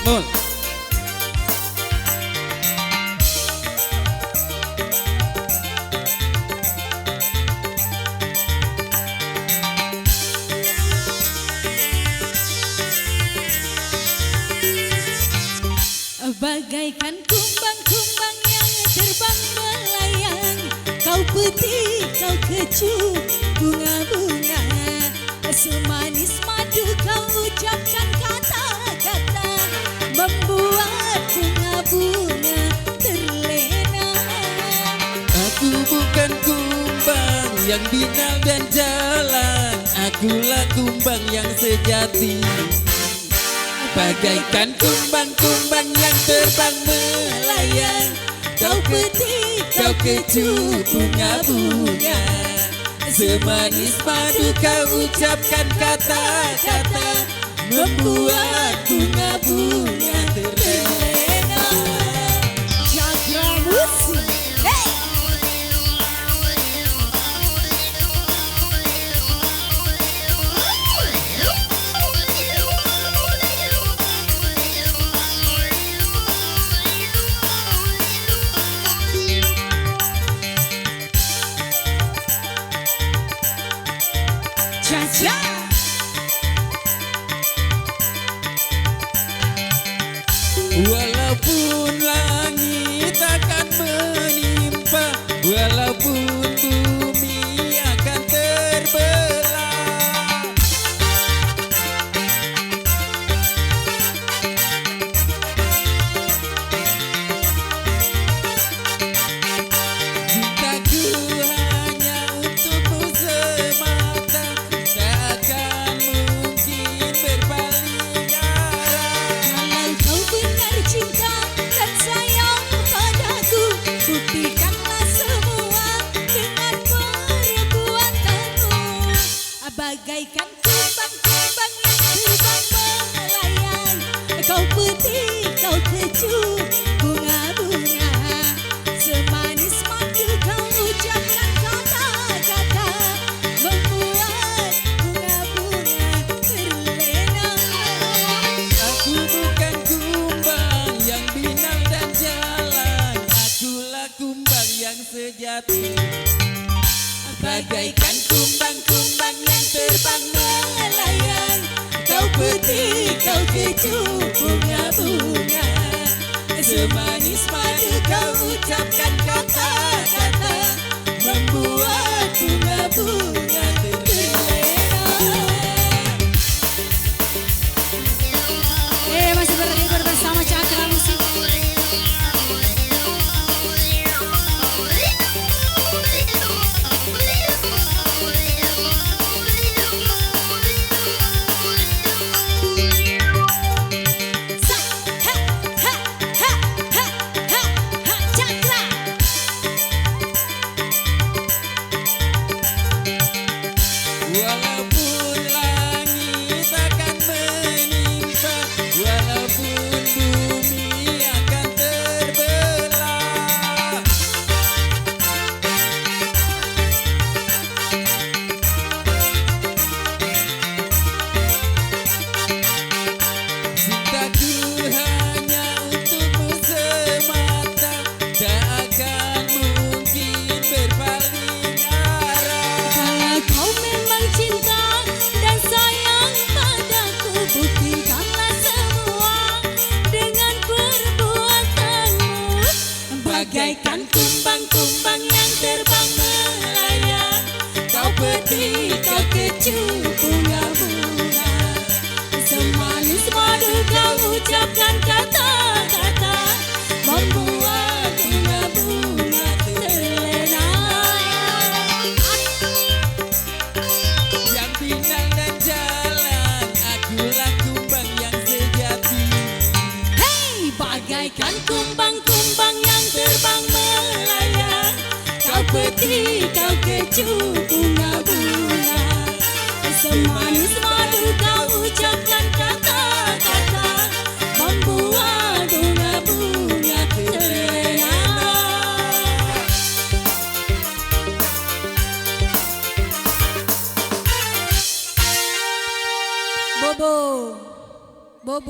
Mul. Bagaikan kumbang-kumbang yang terbang melayang, kau putih, kau kecup bunga-bunga, semanis madu kau ucapkan kata-kata, membuat bunga-bunga terlena. Aku bukan kumbang yang binal dan jalan, akulah kumbang yang sejati. Bagaikan kumbang-kumbang yang terbang melayang, kau putih, kau kecup bunga-bunga, semanis madu kau ucapkan kata-kata, membuat bunga-bunga terlena. Cakra Musik, hey! Cha-cha. Walaupun langit akan menimpa, walaupun bumi akan terbelah, cintaku hanya untukmu semata, tak akan mungkin berpaling arah. Kalau kau benar cinta dan sayang padaku, buktikanlah semua dengan perbuatanmu. Bagaikan kumbang-kumbang yang terbang melayang, kau putih, kau kecup bunga-bunga, semanis madu kau ucapkan kata-kata, membuat bunga-bunga terlena. Aku bukan kumbang yang binal dan jalan, akulah kumbang yang sejati. Bagaikan kumbang-kumbang yang terbang melayang, Kau putih, kau kecup bunga-bunga, semanis madu kau ucapkan kata-kata, membuat bunga-bunga terlena. masih berlibur bersama Cakra Musik. Cakra. Walaupun langit akan menimpa, walaupun bumi akan terbelah, cintaku hanya untukmu semata, tak akan mungkin berpaling arah. Kalau kau memang cinta dan sayang padaku, buktikanlah semua dengan perbuatanmu. Bagaikan kumbang-kumbang yang terbang melayang, kau putih, kau kecup bunga-bunga, Semanis madu kau ucapkan kata-kata, membuat bunga-bunga terlena. yang binal dan jalan, akulah kumbang yang sejati. Hey, bagaikan kumbang-kumbang yang terbang melayang, kau putih, kau kecup bunga-bunga, semanis madu kau ucapkan kata-kata, membuat bunga-bunga terlena. Bobo, Bobo.